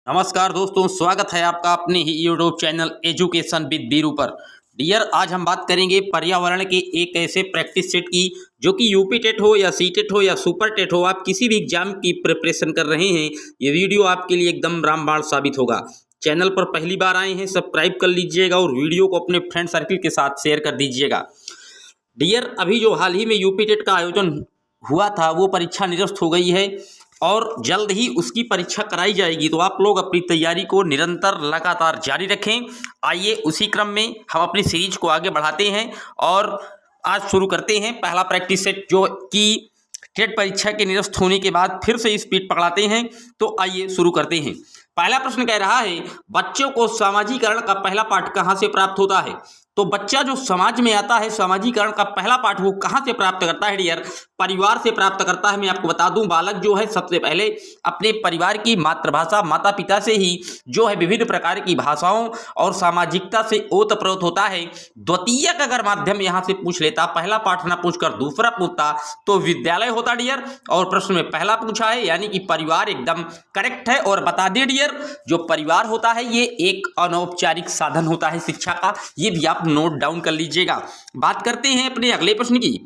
नमस्कार दोस्तों, स्वागत है आपका अपने ही YouTube channel education with Biru पर। डियर, आज हम बात करेंगे पर्यावरण के एक ऐसे प्रैक्टिस सेट की जो कि यूपी टेट हो या सी टेट हो या सुपर टेट हो, आप किसी भी एग्जाम की प्रिपरेशन कर रहे हैं, ये वीडियो आपके लिए एकदम रामबाण साबित होगा। चैनल पर पहली बार आए हैं, सब्सक्राइब कर लीजिएगा और वीडियो को अपने फ्रेंड सर्किल के साथ शेयर कर दीजिएगा। डियर, अभी जो हाल ही में यूपी टेट का आयोजन हुआ था वो परीक्षा निरस्त हो गई है और जल्द ही उसकी परीक्षा कराई जाएगी, तो आप लोग अपनी तैयारी को निरंतर लगातार जारी रखें। आइए उसी क्रम में हम अपनी सीरीज को आगे बढ़ाते हैं और आज शुरू करते हैं पहला प्रैक्टिस सेट जो कि टेट परीक्षा के निरस्त होने के बाद फिर से स्पीड पकड़ाते हैं। तो आइए शुरू करते हैं। पहला प्रश्न कह रहा है, बच्चों को सामाजिकरण का पहला पाठ कहाँ से प्राप्त होता है? तो बच्चा जो समाज में आता है, सामाजिकरण का पहला पाठ वो कहाँ से प्राप्त करता है डियर? परिवार से प्राप्त करता है। मैं आपको बता दूं, बालक जो है सबसे पहले अपने परिवार की मातृभाषा माता पिता से ही जो है विभिन्न प्रकार की भाषाओं और सामाजिकता से ओतप्रोत होता है। द्वितीयक अगर माध्यम यहाँ से पूछ लेता, पहला पाठ ना पूछकर दूसरा पूछता तो विद्यालय होता डियर, और प्रश्न में पहला पूछा है यानी कि परिवार एकदम करेक्ट है। और बता दें डियर, जो परिवार होता है ये एक अनौपचारिक साधन होता है शिक्षा का, ये भी आप नोट डाउन कर लीजिएगा। बात करते हैं अपने अगले प्रश्न की।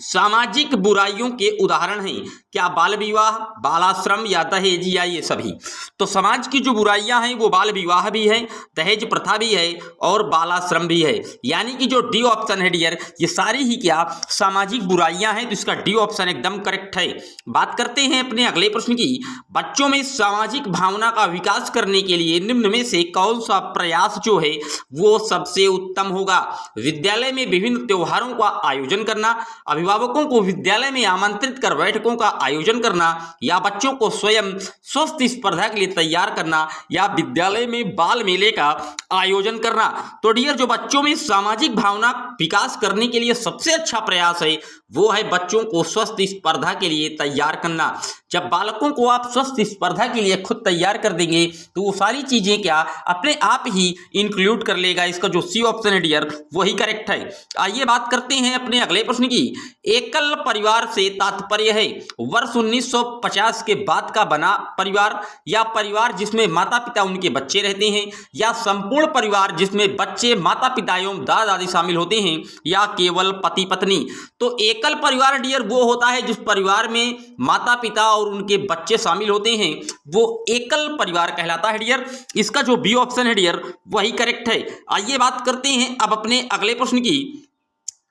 सामाजिक बुराइयों के उदाहरण हैं क्या? बाल विवाह, बालाश्रम या दहेज या ये सभी? तो समाज की जो बुराइयां हैं वो बाल विवाह भी है, दहेज प्रथा भी है और बालाश्रम भी है, यानी कि जो डी ऑप्शन है डियर, ये सारी ही क्या सामाजिक बुराइयां हैं, तो इसका डी ऑप्शन एकदम करेक्ट है। बात करते हैं अपने अगले प्रश्न की। बच्चों में सामाजिक भावना का विकास करने के लिए निम्न में से कौन सा प्रयास जो है वो सबसे उत्तम होगा? विद्यालय में विभिन्न त्योहारों का आयोजन करना, अभिभावकों को विद्यालय में आमंत्रित कर बैठकों का आयोजन करना, या बच्चों को स्वयं स्वस्थ स्पर्धा के लिए तैयार करना, या विद्यालय में बाल मेले का आयोजन करना? तो डियर, जो बच्चों में सामाजिक भावना विकास करने के लिए सबसे अच्छा प्रयास है वो है बच्चों को स्वस्थ स्पर्धा के लिए तैयार करना। जब बालकों को आप स्वस्थ स्पर्धा के लिए खुद तैयार कर देंगे तो वो सारी चीजें क्या अपने आप ही इंक्लूड कर लेगा। इसका जो सी ऑप्शन है डियर वही करेक्ट है। आइए बात करते हैं अपने अगले प्रश्न की। एकल परिवार से तात्पर्य है वर्ष 1950 के बाद का बना परिवार, या परिवार जिसमें माता पिता उनके बच्चे रहते हैं, या संपूर्ण परिवार जिसमें बच्चे माता पिता एवं दादा दादी शामिल होते हैं, या केवल पति पत्नी? तो एकल परिवार डियर वो होता है जिस परिवार में माता पिता और उनके बच्चे शामिल होते हैं, वो एकल परिवार कहलाता है डियर। इसका जो बी ऑप्शन है डियर वही करेक्ट है। आइए बात करते हैं अब अपने अगले प्रश्न की।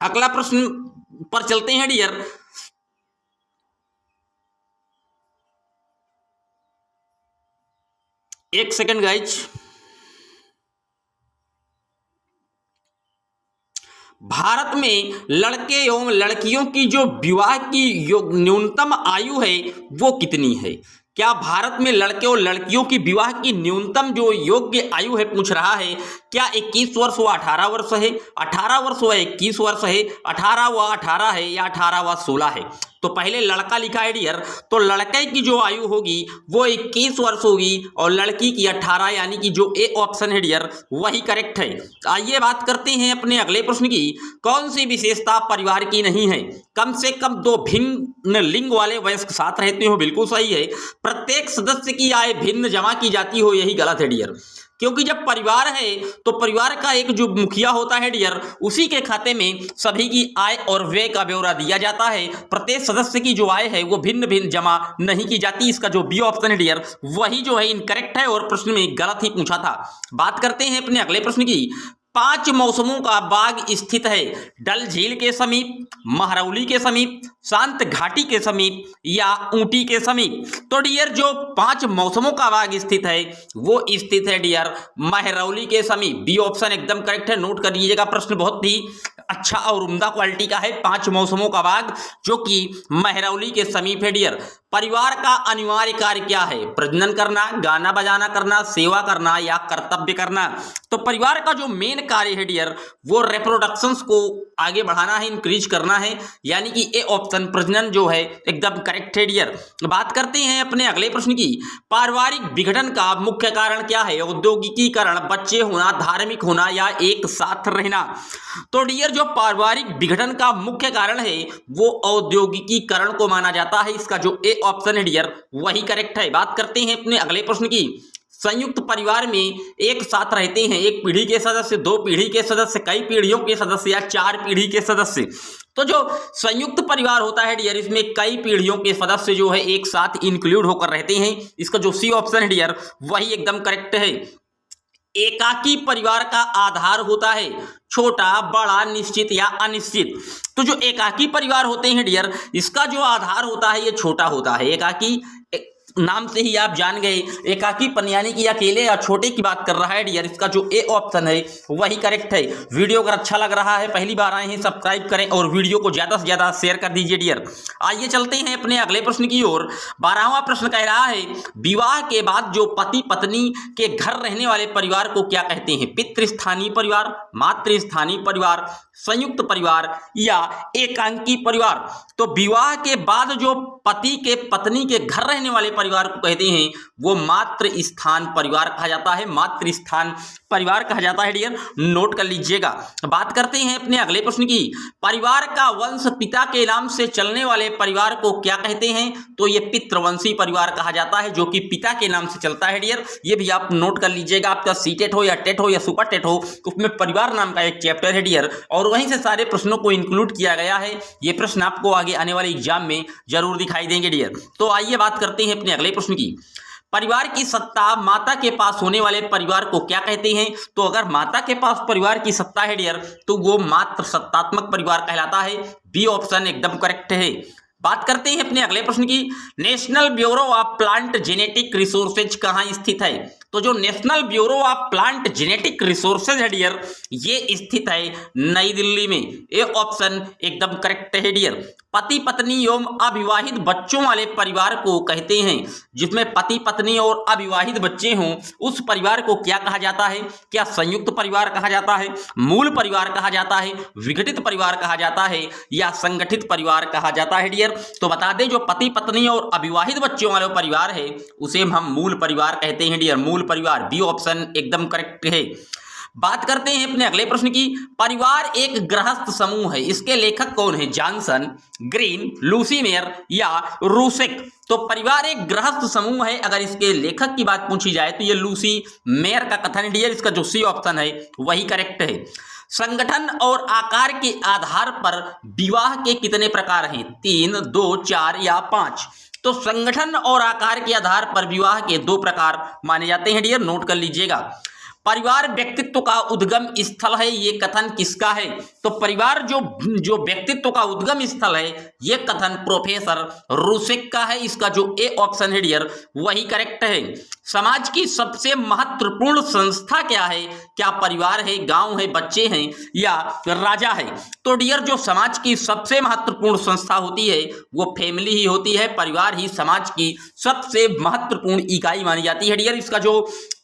अगला प्रश्न पर चलते हैं डियर। एक सेकंड गाइज। भारत में लड़के एवं लड़कियों की जो विवाह की न्यूनतम आयु है वो कितनी है? क्या भारत में लड़के और लड़कियों की विवाह की न्यूनतम जो योग्य आयु है पूछ रहा है, क्या 21 वर्ष व 18 वर्ष है, 18 वर्ष व 21 वर्ष है, 18 व 18 है, या 18 व 16 है? तो पहले लड़का लिखा है डियर, तो लड़के की जो आयु होगी वो 21 वर्ष होगी और लड़की की 18, यानी कि जो ए ऑप्शन है डियर वही करेक्ट है। आइए बात करते हैं अपने अगले प्रश्न की। कौन सी विशेषता परिवार की नहीं है? कम से कम 2 भिन्न लिंग वाले वयस्क साथ रहते हो, बिल्कुल सही है। प्रत्येक सदस्य की आय भिन्न जमा की जाती हो, यही गलत है डियर, क्योंकि जब परिवार है तो परिवार का एक जो मुखिया होता है डियर, उसी के खाते में सभी की आय और व्यय का ब्यौरा दिया जाता है। प्रत्येक सदस्य की जो आय है वो भिन्न भिन्न जमा नहीं की जाती। इसका जो बी ऑप्शन है डियर वही जो है इनकरेक्ट है और प्रश्न में गलत ही पूछा था। बात करते हैं अपने अगले प्रश्न की। 5 मौसमों का बाग स्थित है डल झील के समीप, महरौली के समीप, शांत घाटी के समीप, या ऊटी के समीप? तो डियर, जो 5 मौसमों का बाग स्थित है वो स्थित है डियर महरौली के समीप। बी ऑप्शन एकदम करेक्ट है, नोट कर लीजिएगा। प्रश्न बहुत ही अच्छा और उम्दा क्वालिटी का है। 5 मौसमों का बाग जो कि महरौली के समीप है डियर। परिवार का अनिवार्य कार्य क्या है? प्रजनन करना, गाना बजाना करना, सेवा करना, या कर्तव्य करना? तो परिवार का जो मेन कार्य है डियर वो रिप्रोडक्शंस को आगे बढ़ाना है, इंक्रीज करना है, यानी कि ए ऑप्शन प्रजनन जो है एकदम करेक्ट है डियर। बात करते हैं अपने अगले प्रश्न की। पारिवारिक विघटन का मुख्य कारण क्या है? औद्योगिकीकरण, बच्चे होना, धार्मिक होना, या एक साथ रहना? तो डियर, जो पारिवारिक विघटन का मुख्य कारण है वो औद्योगिकीकरण को माना जाता है। इसका जो ए ऑप्शन है डियर वही करेक्ट है। बात करते हैं अपने अगले प्रश्न की। संयुक्त परिवार में एक साथ रहते हैं, एक पीढ़ी के सदस्य, दो पीढ़ी के सदस्य, कई पीढ़ियों के सदस्य या चार पीढ़ी के सदस्य। तो जो संयुक्त परिवार होता है डियर, इसमें कई पीढ़ियों के सदस्य जो है एक साथ इंक्लूड होकर रहते हैं। इसका जो सी ऑप्शन है डियर वही एकदम करेक्ट है। एकाकी परिवार का आधार होता है छोटा, बड़ा, निश्चित या अनिश्चित। तो जो एकाकी परिवार होते हैं डियर, इसका जो आधार होता है ये छोटा होता है। एकाकी नाम से ही आप जान गए, एकाकीपन यानी कि अकेले या छोटे की बात कर रहा है डियर। इसका जो ए ऑप्शन है वही करेक्ट है। वीडियो अगर अच्छा लग रहा है, पहली बार आए हैं, सब्सक्राइब करें और वीडियो को ज़्यादा से ज़्यादा शेयर कर दीजिए डियर। आइए चलते हैं अपने अगले प्रश्न की ओर। 12वां प्रश्न कह रहा है, विवाह के बाद जो पति पत्नी के घर रहने वाले परिवार को क्या कहते हैं? पितृस्थानीय परिवार, मातृस्थानीय परिवार, संयुक्त परिवार या एकांकी परिवार। तो विवाह के बाद जो पति के पत्नी के घर रहने वाले परिवार को कहते हैं वो मातृ स्थान परिवार कहा जाता है। मातृ स्थान परिवार कहा जाता है डियर, नोट कर लीजिएगा। बात करते हैं अपने अगले प्रश्न की। परिवार का वंश पिता के नाम से चलने वाले परिवार को क्या कहते हैं? तो ये पितृवंशी परिवार कहा जाता है, जो कि पिता के नाम से चलता है डियर। ये भी आप नोट कर लीजिएगा। आपका सीटेट हो या टेट हो या सुपर टेट हो, उसमें परिवार नाम का एक चैप्टर है डियर, और वहीं से सारे प्रश्नों को इंक्लूड किया गया है। ये प्रश्न आपको आगे आने वाले एग्जाम में जरूर दिखाई देंगे डियर। तो आइए बात करते हैं अपने अगले प्रश्न की। परिवार की सत्ता माता के पास होने वाले परिवार को क्या कहते हैं? तो अगर माता के पास परिवार की सत्ता है डियर तो वो मातृ सत्तात्मक परिवार कहलाता है। बी ऑप्शन एकदम करेक्ट है। बात करते हैं अपने अगले प्रश्न की। National bureau of plant genetic resources कहाँ स्थित है? तो जो national bureau of plant genetic resources है डियर, ये स्थित है नई दिल्ली में। ए ऑप्शन एकदम करेक्ट है डियर। पति पत्नी एवं अविवाहित बच्चों वाले परिवार को कहते हैं, जिसमें पति पत्नी और अविवाहित बच्चे हों, उस परिवार को क्या कहा जाता है? क्या संयुक्त परिवार कहा जाता है, मूल परिवार कहा जाता है, विघटित परिवार कहा जाता है या संगठित परिवार कहा जाता है डियर? तो बता दें, जो पति पत्नी और अविवाहित बच्चों वाले परिवार है उसे हम मूल परिवार कहते हैं डियर, मूल परिवार। बी ऑप्शन एकदम करेक्ट है। बात करते हैं अपने अगले प्रश्न की। परिवार एक गृहस्थ समूह है, इसके लेखक कौन है? जॉनसन, ग्रीन, लूसी मेयर या रूसेक। तो परिवार एक गृहस्थ समूह है, अगर इसके लेखक की बात पूछी जाए तो ये लूसी मेयर का कथन डियर। इसका जो सी ऑप्शन है वही करेक्ट है। संगठन और आकार के आधार पर विवाह के कितने प्रकार हैं? 3, 2, 4 या 5। तो संगठन और आकार के आधार पर विवाह के 2 प्रकार माने जाते हैं डियर, नोट कर लीजिएगा। परिवार व्यक्तित्व का उद्गम स्थल है, ये कथन किसका है? तो परिवार जो व्यक्तित्व का उद्गम स्थल है, ये कथन प्रोफेसर रूसेक का है। इसका जो ए ऑप्शन है डियर वही करेक्ट है। समाज की सबसे महत्वपूर्ण संस्था क्या है? क्या परिवार है, गांव है, बच्चे हैं या राजा है? तो डियर, जो समाज की सबसे महत्वपूर्ण संस्था होती है वो फैमिली ही होती है। परिवार ही समाज की सबसे महत्वपूर्ण इकाई मानी जाती है डियर। इसका जो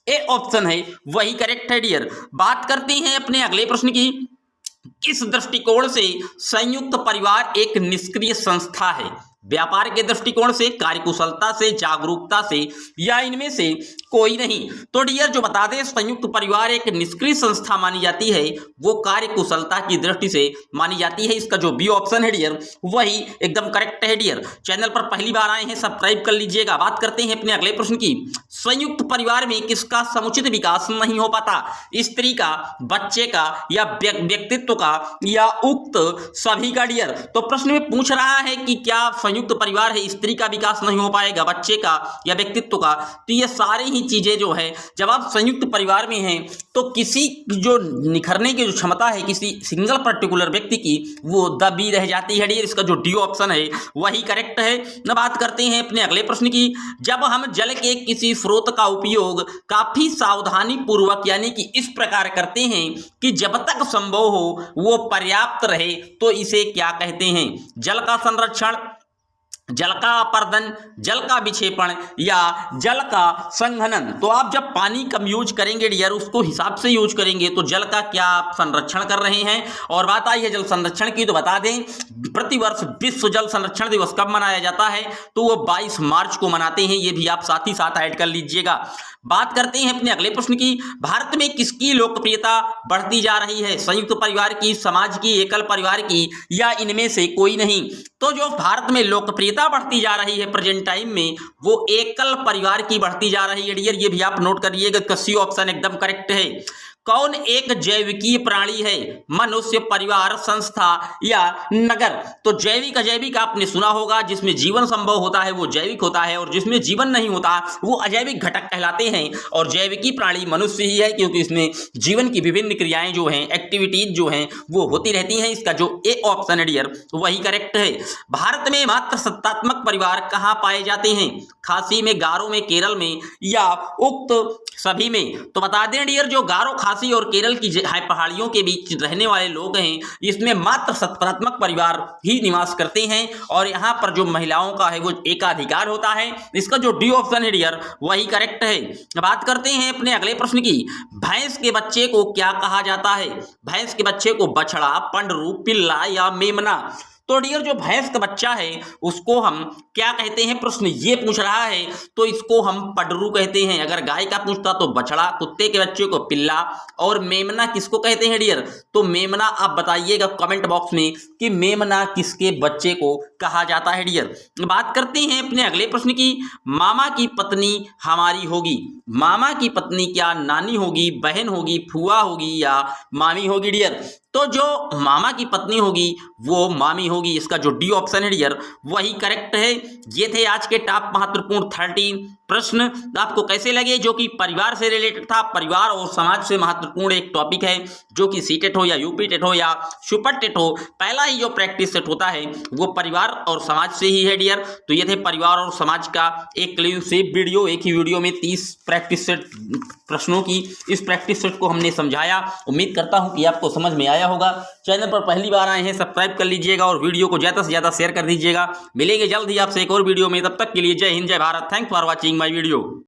ए ऑप्शन है वही करेक्ट है डियर। बात करते हैं अपने अगले प्रश्न की। किस दृष्टिकोण से संयुक्त परिवार एक निष्क्रिय संस्था है? व्यापार के दृष्टिकोण से, कार्यकुशलता से, जागरूकता से या इनमें से कोई नहीं? तो डियर, जो बता दें, संयुक्त परिवार एक निष्क्रिय संस्था मानी जाती है, वो कार्यकुशलता की दृष्टि से मानी जाती है। इसका जो बी ऑप्शन है डियर वही एकदम करेक्ट है डियर। चैनल पर पहली बार आए हैं, सब्सक्राइब कर लीजिएगा। बात करते हैं अपने अगले प्रश्न की। संयुक्त परिवार में किसका समुचित विकास नहीं हो पाता? स्त्री का, बच्चे का या व्यक्तित्व का या उक्त सभी का डियर? तो प्रश्न में पूछ रहा है कि क्या संयुक्त परिवार है, स्त्री का विकास नहीं हो पाएगा, बच्चे का या व्यक्तित्व का? तो ये सारी ही चीजें जो है, जब आप संयुक्त परिवार में हैं तो किसी जो निखरने की जो क्षमता है किसी सिंगल पर्टिकुलर व्यक्ति की, वो दबी रह जाती है डियर। इसका जो डी ऑप्शन है वही करेक्ट है। अब बात करते हैं अपने अगले प्रश्न की। जब हम जल के किसी स्रोत का उपयोग काफी सावधानी पूर्वक यानी कि इस प्रकार करते हैं कि जब तक संभव हो वो पर्याप्त रहे, तो इसे क्या कहते हैं? जल का संरक्षण, जल का अपर्दन, जल का विक्षेपण या जल का संघनन? तो आप जब पानी कम यूज करेंगे डियर, उसको हिसाब से यूज करेंगे, तो जल का क्या आप संरक्षण कर रहे हैं? और बात आई है जल संरक्षण की, तो बता दें, प्रतिवर्ष विश्व जल संरक्षण दिवस कब मनाया जाता है? तो वो 22 मार्च को मनाते हैं। ये भी आप साथ ही साथ ऐड कर लीजिएगा। बात करते हैं अपने अगले प्रश्न की। भारत में किसकी लोकप्रियता बढ़ती जा रही है? संयुक्त परिवार की, समाज की, एकल परिवार की, या इनमें से कोई नहीं? तो जो भारत में लोकप्रियता बढ़ती जा रही है प्रेजेंट टाइम में, वो एकल परिवार की बढ़ती जा रही है डियर। ये भी आप नोट करिएगा, सी ऑप्शन एकदम करेक्ट है। कौन एक जैविकीय प्राणी है? मनुष्य, परिवार, संस्था या नगर? तो जैविक आपने सुना होगा, जिसमें जीवन संभव होता है वो जैविक होता है, और जिसमें जीवन नहीं होता वो अजैविक घटक कहलाते हैं। और जैविकीय प्राणी मनुष्य ही है, क्योंकि इसमें जीवन की विभिन्न क्रियाएं जो हैं, एक्टिविटीज जो हैं वो होती रहती हैं। इसका जो ए ऑप्शन है डियर वही करेक्ट है। भारत में मात्र सत्तात्मक परिवार कहाँ पाए जाते हैं? खासी में, गारो में, केरल में, या उक्त सभी में? तो बता दें डियर, जो गारो, खासी और केरल की पहाड़ियों के बीच रहने वाले लोग हैं, इसमें मात्र सत्तात्मक परिवार ही निवास करते हैं, और यहाँ पर जो महिलाओं का है वो एकाधिकार होता है। इसका जो डी ऑप्शन है डियर वही करेक्ट है। बात करते हैं अपने अगले प्रश्न की। भैंस के बच्चे को क्या कहा जाता है? भैंस के बच्चे को बछड़ा, पंडरू, पिल्ला या मेमना? तो डियर, जो भैंस का बच्चा है उसको हम क्या कहते हैं? प्रश्न ये पूछ रहा है, तो इसको हम पडरू कहते हैं। अगर गाय का पूछता तो बछड़ा, कुत्ते के बच्चे को पिल्ला, और मेमना किसको कहते हैं डियर? तो मेमना आप बताइएगा कमेंट बॉक्स में कि मेमना किसके बच्चे को कहा जाता है डियर। बात करते हैं अपने अगले प्रश्न की। मामा की पत्नी हमारी होगी। मामा की पत्नी क्या नानी होगी, बहन होगी, फुआ होगी या मामी होगी डियर? तो जो मामा की पत्नी होगी वो मामी होगी। इसका जो डी ऑप्शन है डियर वही करेक्ट है। ये थे आज के टॉप महत्वपूर्ण 13 प्रश्न। आपको कैसे लगे? जो कि परिवार से रिलेटेड था, परिवार और समाज से महत्वपूर्ण एक टॉपिक है, जो कि सीटेट हो या यूपी टेट हो या सुपर टेट हो, पहला ही जो प्रैक्टिस सेट होता है वो परिवार और समाज से ही है डियर। तो ये थे परिवार और समाज का एक क्लीन स्वीप वीडियो। एक ही वीडियो में 30 प्रैक्टिस सेट प्रश्नों की इस प्रैक्टिस सेट को हमने समझाया। उम्मीद करता हूं कि आपको समझ में आया होगा। चैनल पर पहली बार आए हैं सब्सक्राइब कर लीजिएगा और वीडियो को ज़्यादा से ज़्यादा शेयर कर दीजिएगा। मिलेंगे जल्द ही आपसे एक और वीडियो में, तब तक के लिए जय हिंद, जय Bharat. Thanks for watching my video.